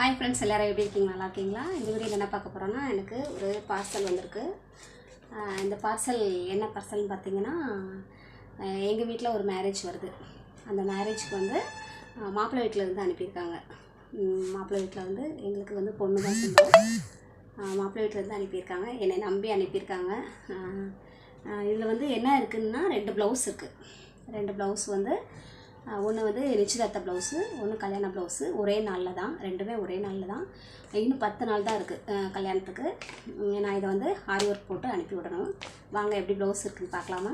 Hi friends, எல்லோரும் எப்படி இருக்கீங்க? நல்லா இருக்கீங்களா? இந்த வீடியோவில் என்ன பார்க்க போகிறோன்னா, எனக்கு ஒரு பார்சல் வந்திருக்கு. இந்த பார்சல் என்ன பார்சல்னு பார்த்தீங்கன்னா, எங்கள் வீட்டில் ஒரு மேரேஜ் வருது. அந்த மேரேஜ்க்கு வந்து மாப்பிள்ளை வீட்டில் இருந்து அனுப்பியிருக்காங்க. மாப்பிள்ளை வீட்டில் வந்து எங்களுக்கு வந்து பொண்ணு தான் சொந்தம். மாப்பிள்ளை வீட்டிலேருந்து அனுப்பியிருக்காங்க, என்னை நம்பி அனுப்பியிருக்காங்க. இதில் வந்து என்ன இருக்குதுன்னா, 2 ப்ளவுஸ் இருக்குது. 2 ப்ளவுஸ் வந்து ஒன்று வந்து நிச்சயதார்த்த ப்ளவுஸு, ஒன்று கல்யாண ப்ளவுஸு. ஒரே நாளில் தான், ரெண்டுமே ஒரே நாளில் தான். இன்னும் 10 நாள் தான் இருக்குது கல்யாணத்துக்கு. நான் இதை வந்து ஆரி ஒர்க் போட்டு அனுப்பி விடணும். வாங்க எப்படி ப்ளவுஸ் இருக்குதுன்னு பார்க்கலாமா?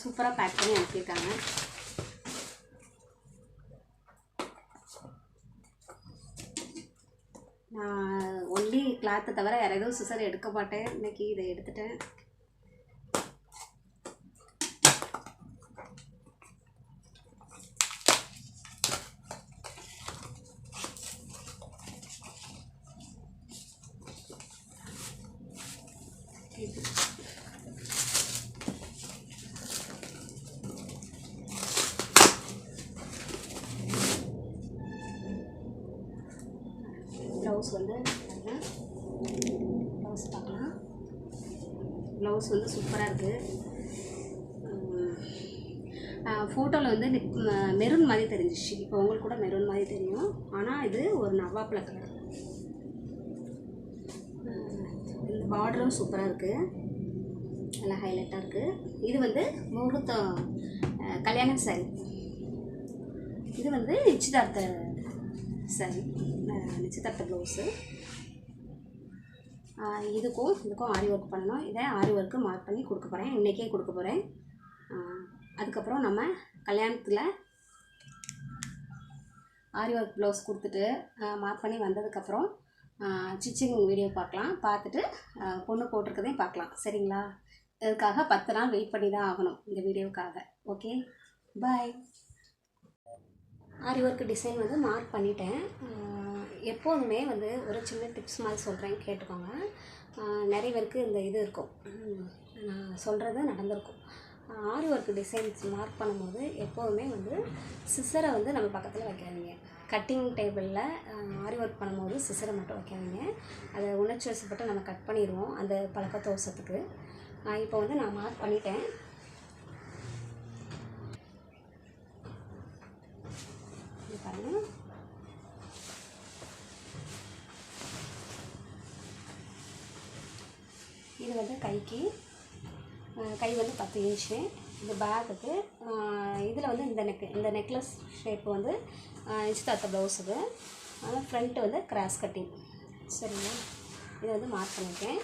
சூப்பராக பேக் பண்ணி அனுப்பியிருக்காங்க. நான் ஒன்லி கிளாத்தை தவிர வேறு எதுவும் சிசர் எடுக்க மாட்டேன். இன்றைக்கி இதை எடுத்துட்டேன். ப்ளவுஸ் வந்து ப்ளவுஸ் பார்க்கலாம். ப்ளவுஸ் வந்து சூப்பராக இருக்குது. ஃபோட்டோவில் வந்து மெரூன் மாதிரி தெரிஞ்சிச்சு. இப்போ உங்களுக்கு கூட மெரூன் மாதிரி தெரியும். ஆனால் இது ஒரு நவாப்பழ கலர். இந்த பார்டரும் சூப்பராக இருக்குது, நல்லா ஹைலைட்டாக இருக்குது. இது வந்து முகூர்த்தம் கல்யாண சாரி. இது வந்து நிச்சயதார்த்த சாரி, நிச்சயதார்த்த ப்ளவுஸு. இதுக்கும் ஆரி ஒர்க் பண்ணணும். இதை ஆரி ஒர்க்கு மார்க் பண்ணி கொடுக்க போகிறேன். இன்றைக்கே கொடுக்க போகிறேன். அதுக்கப்புறம் நம்ம கல்யாணத்தில் ஆரி ஒர்க் ப்ளவுஸ் கொடுத்துட்டு மார்க் பண்ணி வந்ததுக்கப்புறம் ஸ்டிச்சிங் வீடியோ பார்க்கலாம். பார்த்துட்டு பொண்ணு போட்டிருக்கதையும் பார்க்கலாம். சரிங்களா? இதுக்காக 10 நாள் வெயிட் பண்ணி தான் ஆகணும் இந்த வீடியோவுக்காக. ஓகே, பாய். ஆரி ஒர்க் டிசைன் வந்து மார்க் பண்ணிட்டேன். எப்போதுமே வந்து ஒரு சின்ன டிப்ஸ் மாதிரி சொல்கிறேன், கேட்டுக்கோங்க. நிறைய பேருக்கு இந்த இது இருக்கும், நான் சொல்கிறது நடந்திருக்கும். ஆரி ஒர்க் டிசைன்ஸ் மார்க் பண்ணும்போது எப்போதுமே வந்து சிசரை வந்து நம்ம பக்கத்தில் வைக்காதீங்க. கட்டிங் டேபிளில் ஆரி ஒர்க் பண்ணும்போது சிசரை மட்டும் வைக்காதீங்க. அதை உணர்ச்சி வசப்பட்டு நம்ம கட் பண்ணிடுவோம், அந்த பழக்கத்தோசத்துக்கு. இப்போ வந்து நான் மார்க் பண்ணிட்டேன். பாருங்கள், இது வந்து கைக்கு, கை வந்து 10 இன்ச்சு. இது பேக்குக்கு. இதில் வந்து இந்த நெக்லஸ் ஷேப் வந்து நிச்சயதார்த்த ப்ளவுஸுக்கு. ஆனால் ஃப்ரண்ட்டு வந்து கிராஸ் கட்டிங். சரிங்களா? இதை வந்து மார்க் பண்ணியிருக்கேன்.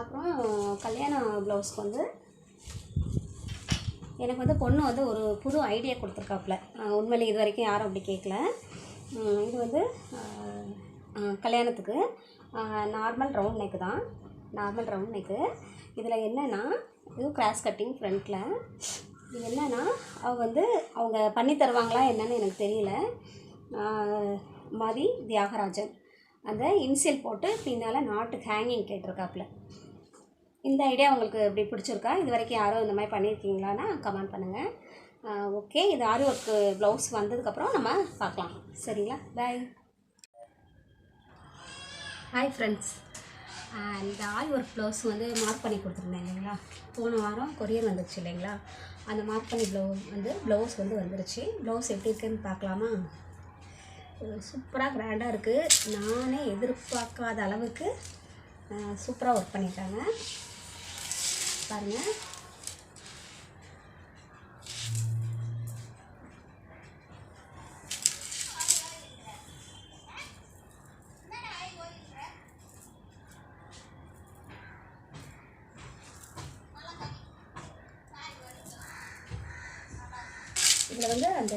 அப்புறம் கல்யாண ப்ளவுஸ்க்கு வந்து எனக்கு வந்து பொண்ணு வந்து ஒரு புது ஐடியா கொடுத்துருக்காப்புல. உண்மையிலே இது வரைக்கும் யாரும் அப்படி கேட்கல. இது வந்து கல்யாணத்துக்கு நார்மல் ரவுண்ட் நெக்கு தான், நார்மல் ரவுண்ட் நெக்கு. இதில் என்னென்னா, இது கிராஸ் கட்டிங் ஃப்ரண்ட்டில். இது என்னென்னா, அவங்க பண்ணி தருவாங்களா என்னன்னு எனக்கு தெரியல. மதி தியாகராஜன் அந்த இன்சியல் போட்டு பின்னால் நாட்டு ஹேங்கிங் கேட்டிருக்காப்புல. இந்த ஐடியா உங்களுக்கு எப்படி பிடிச்சிருக்கா? இது வரைக்கும் யாரும் இந்த மாதிரி பண்ணியிருக்கீங்களான்னா கமெண்ட் பண்ணுங்கள். ஓகே, இது ஆரி ஒர்க்கு ப்ளவுஸ் வந்ததுக்கப்புறம் நம்ம பார்க்கலாம். சரிங்களா? பாய். ஹாய் ஃப்ரெண்ட்ஸ், இந்த ஆரி ஒர்க் ப்ளவுஸ் வந்து மார்க் பண்ணி கொடுத்துருந்தேன் இல்லைங்களா? போன வாரம் கொரியர் வந்துருச்சு இல்லைங்களா? அந்த மார்க் பண்ணி ப்ளவுஸ் வந்து வந்துருச்சு. ப்ளவுஸ் எப்படி இருக்குதுன்னு பார்க்கலாமா? சூப்பராக கிராண்டாக இருக்குது. நானே எதிர்பார்க்காத அளவுக்கு சூப்பராக ஒர்க் பண்ணிட்டாங்க பாருங்கள். இதில் வந்து அந்த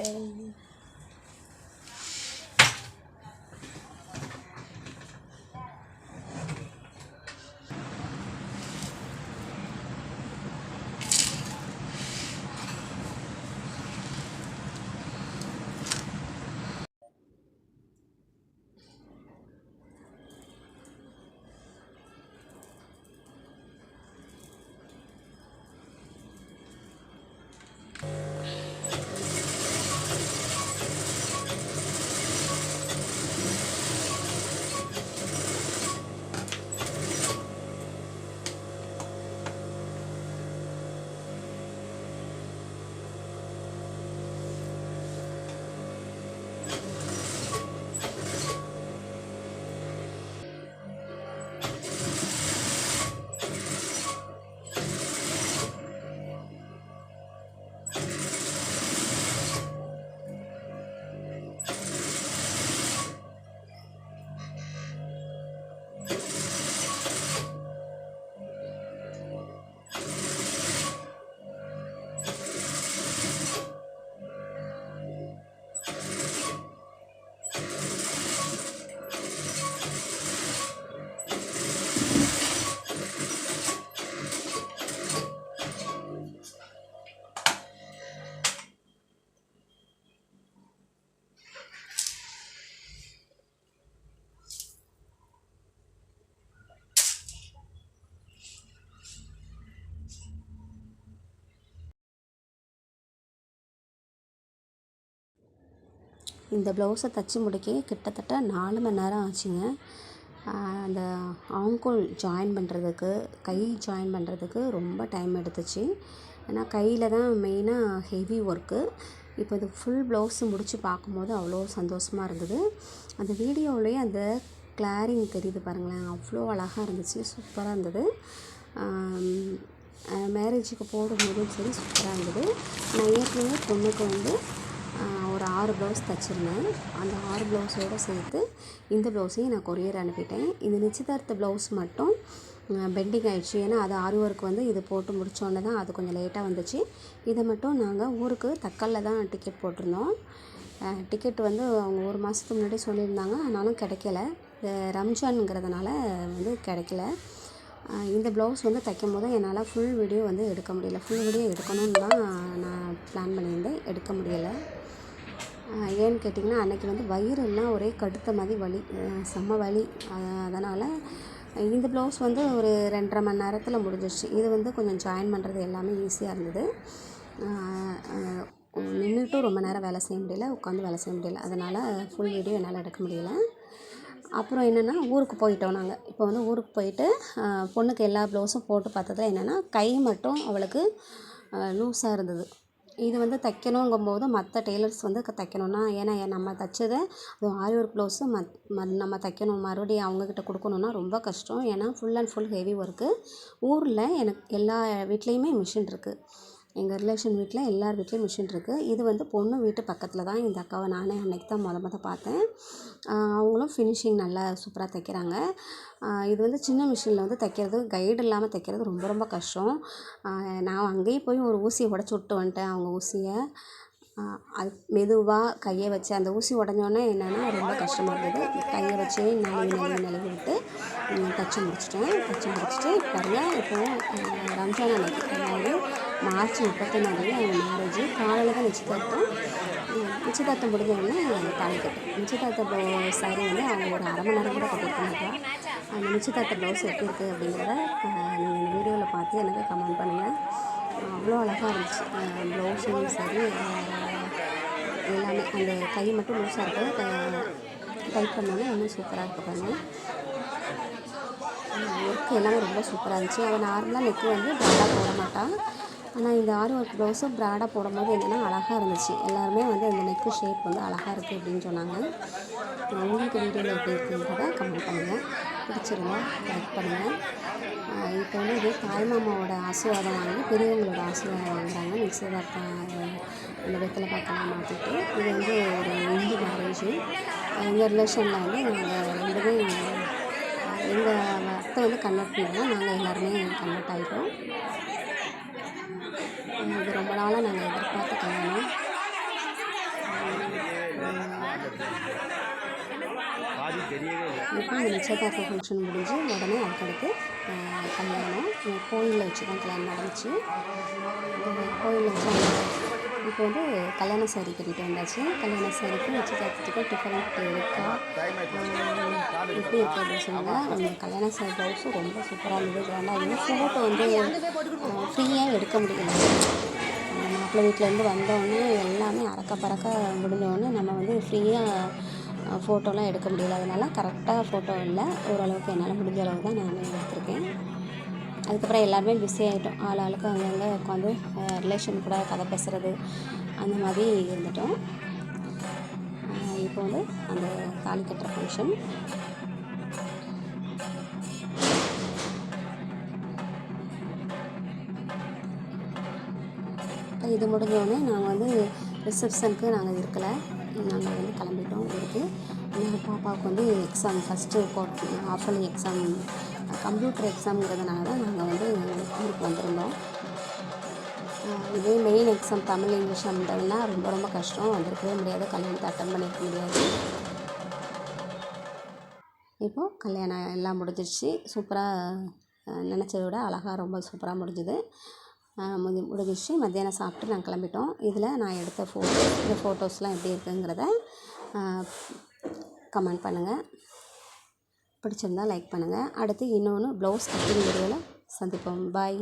இந்த ப்ளவுஸை தைச்சி முடிக்க கிட்டத்தட்ட 4 மணி நேரம் ஆச்சுங்க. அந்த ஆங்கோல் ஜாயின் பண்ணுறதுக்கு, கை ஜாயின் பண்ணுறதுக்கு ரொம்ப டைம் எடுத்துச்சு. ஏன்னா கையில் தான் மெயினாக ஹெவி ஒர்க்கு. இப்போ இது ஃபுல் ப்ளவுஸு முடித்து பார்க்கும்போது அவ்வளோ சந்தோஷமாக இருந்தது. அந்த வீடியோவிலேயே அந்த கிளாரிங் தெரியுது பாருங்களேன், அவ்வளோ அழகாக இருந்துச்சு, சூப்பராக இருந்தது. மேரேஜுக்கு போடும்போதும் சரி சூப்பராக இருந்தது. நான் ஏற்கனவே பொண்ணுக்கு வந்து ஒரு 6 ப்ளவுஸ் தைச்சிருந்தேன். அந்த 6 ப்ளவுஸோடு சேர்த்து இந்த ப்ளவுஸையும் நான் கொரியர் அனுப்பிட்டேன். இந்த நிச்சயதார்த்த ப்ளவுஸ் மட்டும் பெண்டிங் ஆகிடுச்சு. ஏன்னா அது ஆரி ஒர்க் வந்து இது போட்டு முடித்தோடனே தான் அது கொஞ்சம் லேட்டாக வந்துச்சு. இதை மட்டும் நாங்கள் ஊருக்கு தக்கலில் தான் டிக்கெட் போட்டிருந்தோம். டிக்கெட் வந்து அவங்க 1 மாதத்துக்கு முன்னாடி சொல்லியிருந்தாங்க, ஆனாலும் கிடைக்கல. ரம்ஜானுங்கிறதுனால வந்து கிடைக்கல. இந்த ப்ளவுஸ் வந்து தைக்கும் போது என்னால் ஃபுல் வீடியோ வந்து எடுக்க முடியல. ஃபுல் வீடியோ எடுக்கணும்னு தான் நான் பிளான் பண்ணியிருந்தேன், எடுக்க முடியலை. ஏன்னு கேட்டிங்கன்னா அன்றைக்கி வந்து வயிறெல்லாம் ஒரே கடுத்த மாதிரி வலி, செம்ம வலி. அதனால் இந்த ப்ளவுஸ் வந்து ஒரு 2.5 மணி நேரத்தில் முடிஞ்சிடுச்சு. இது வந்து கொஞ்சம் ஜாயின் பண்ணுறது எல்லாமே ஈஸியாக இருந்தது. நின்றுட்டும் ரொம்ப நேரம் வேலை செய்ய முடியல, உட்காந்து வேலை செய்ய முடியல. அதனால் ஃபுல் வீடியோ என்னால் எடுக்க முடியல. அப்புறம் என்னென்னா ஊருக்கு போயிட்டோம் நாங்கள். இப்போ வந்து ஊருக்கு போயிட்டு பொண்ணுக்கு எல்லா ப்ளவுஸும் போட்டு பார்த்ததுல என்னென்னா கை மட்டும் அவளுக்கு லூஸாக இருந்தது. இது வந்து தைக்கணுங்கும்போது மற்ற டெய்லர்ஸ் வந்து தைக்கணுன்னா, ஏன்னா நம்ம தைச்சதை அது ஆரி ஒர்க் ப்ளவுஸு நம்ம தைக்கணும், மறுபடியும் அவங்கக்கிட்ட கொடுக்கணுன்னா ரொம்ப கஷ்டம். ஏன்னா full and full heavy work. ஊரில் எனக்கு எல்லா வீட்லேயுமே மிஷின் இருக்குது. எங்கள் ரிலேஷன் வீட்டில் எல்லார் வீட்லேயும் மிஷின் இருக்குது. இது வந்து பொண்ணு வீட்டு பக்கத்தில் தான் இந்த அக்காவை நானே அன்றைக்கி தான் மொதல் பார்த்தேன். அவங்களும் ஃபினிஷிங் நல்லா சூப்பராக தைக்கிறாங்க. இது வந்து சின்ன மிஷினில் வந்து தைக்கிறது, கைடு இல்லாமல் தைக்கிறது ரொம்ப ரொம்ப கஷ்டம். நான் அங்கேயே போய் ஒரு ஊசியை உடச்சி விட்டு வந்துட்டேன், அவங்க ஊசியை. அது மெதுவாக கையை வச்சு அந்த ஊசி உடஞ்சோடனே என்னென்னா ரொம்ப கஷ்டமாக இருந்தது. கையை வச்சு நழுவி விட்டு தைச்சி முடிச்சுட்டு பாருங்கள். இப்போது ரம்ஜான் அன்னைக்கு, அதாவது மார்ச் 31 அவங்க மேரேஜ். காலையில் தான் நிச்சயதார்த்தம் முடிஞ்சோடனே தாலிக்கட்டு. நிச்சயதார்த்த சாரி வந்து அவங்க ஒரு 1/2 மணி நேரம் கூட கட்டியிருக்காங்க. அந்த நிச்சயதார்த்த ப்ளவுஸ் எப்படி இருக்குது அப்படிங்கிறத நீங்கள் இந்த வீடியோவில் பார்த்து எனக்கு கமெண்ட் பண்ணுங்கள். அவ்வளோ அழகாக இருந்துச்சு ப்ளவுஸும் சரி, எல்லாமே. அந்த கை மட்டும் லூஸாக இருக்குது, டைட் பண்ணோன்னே இன்னும் சூப்பராக இருக்குது பாருங்கள். ஒர்க்கு எல்லாமே ரொம்ப சூப்பராக இருந்துச்சு. அவள் நார்மலாக நெக்கு வந்து ப்ராடாக போட மாட்டாள். ஆனால் இந்த ஆரி ஒர்க் ப்ளவுஸும் ப்ராடாக போடும்போது என்னென்னா அழகாக இருந்துச்சு. எல்லாருமே வந்து இந்த நெக்கு ஷேப் வந்து அழகாக இருக்குது அப்படின்னு சொன்னாங்க. உங்களுக்கு வீடியோவில் எப்படி இருக்குன்றதை கமெண்ட் பண்ணுங்கள். பிடிச்சிருந்தா லைக் பண்ணுங்கள். இப்போ வந்து இது தாய்மாமாவோட ஆசீர்வாதம் வாங்கி பெரியவங்களோட ஆசீர்வாதம் வாங்குறாங்க. நிச்சயதார்த்தம் அந்த வெத்தலை பாக்கெல்லாம் மாற்றிட்டு. இது வந்து ஒரு இந்து மேரேஜு. எங்கள் ரிலேஷனில் வந்து நாங்கள் ரொம்பவே எங்கள் அத்தை வந்து கன்வெர்ட் பண்ணோம், நாங்கள் எல்லாருமே கன்வெர்ட் ஆகிட்டோம். இது ரொம்ப நாளாக நாங்கள் எதிர்பார்த்த கல்யாணம். இப்போ இந்த நிச்சயதார்த்த ஃபங்க்ஷன் முடிஞ்சு உடனே அதுக்கடுத்து கல்யாணம் கோயிலில் வச்சு தான் கல்யாணம் நடந்துச்சு. கோயிலில் வச்சு இப்போ வந்து கல்யாண சாரி கட்டிட்டு வந்தாச்சு. கல்யாண சாரிக்கும் நிச்சயதார்த்தத்துக்கும் டிஃப்ரெண்ட் இருக்கா எப்படி இருக்குது அப்படின்னு சொல்லுங்கள். அந்த கல்யாண சாரி ப்ளவுஸும் ரொம்ப சூப்பராக இருந்தது, கிராண்டாக இருந்தது. ஃபோட்டோ வந்து ஃப்ரீயாக எடுக்க முடியல. மாப்பிள்ளை வீட்டிலேருந்து வந்தோடனே எல்லாமே அறக்க பறக்க முடிஞ்சோடனே நம்ம வந்து ஃப்ரீயாக ஃபோட்டோலாம் எடுக்க முடியல. அதனால் கரெக்டாக ஃபோட்டோ இல்லை, ஓரளவுக்கு என்னால் முடிஞ்ச அளவு தான் நான் எடுத்திருக்கேன். அதுக்கப்புறம் எல்லாருமே பிஸி ஆகிட்டோம். ஆளுக்கு அங்கங்கே உட்காந்து ரிலேஷன் கூட கதை பேசுகிறது அந்த மாதிரி இருந்துட்டோம். இப்போ வந்து அந்த தாலி கட்டுற ஃபங்க்ஷன் இது முடிஞ்சோடனே நாங்கள் வந்து ரிசப்ஷனுக்கு நாங்கள் இருக்கலை. நாங்கள் வந்து கிளம்பிட்டோம் ஊருக்கு. எங்கள் பாப்பாவுக்கு வந்து எக்ஸாம் ஃபஸ்ட்டு ஆஃபர்லி எக்ஸாம் கம்ப்யூட்டர் எக்ஸாம்ங்கிறதுனால தான் நாங்கள் வந்து ஊருக்கு வந்திருந்தோம். இதே மெயின் எக்ஸாம் தமிழ் இங்கிலீஷ் அப்படின்றதுனா ரொம்ப ரொம்ப கஷ்டம், வந்திருக்கவே முடியாது, கல்யாணத்தை அட்டன் பண்ணிக்க முடியாது. இப்போது கல்யாணம் எல்லாம் முடிஞ்சிருச்சு. சூப்பராக நினச்சதை விட அழகாக ரொம்ப சூப்பராக முடிஞ்சுது. முடிஞ்சிச்சு. மத்தியானம் சாப்பிட்டு நாங்கள் கிளம்பிட்டோம். இதில் நான் எடுத்த இந்த ஃபோட்டோஸ்லாம் எப்படி இருக்குங்கிறத கமெண்ட் பண்ணுங்கள். பிடிச்சிருந்தால் லைக் பண்ணுங்கள். அடுத்து இன்னொன்று ப்ளவுஸ் கட்டிங் வீடியோவில் சந்திப்போம். பாய்.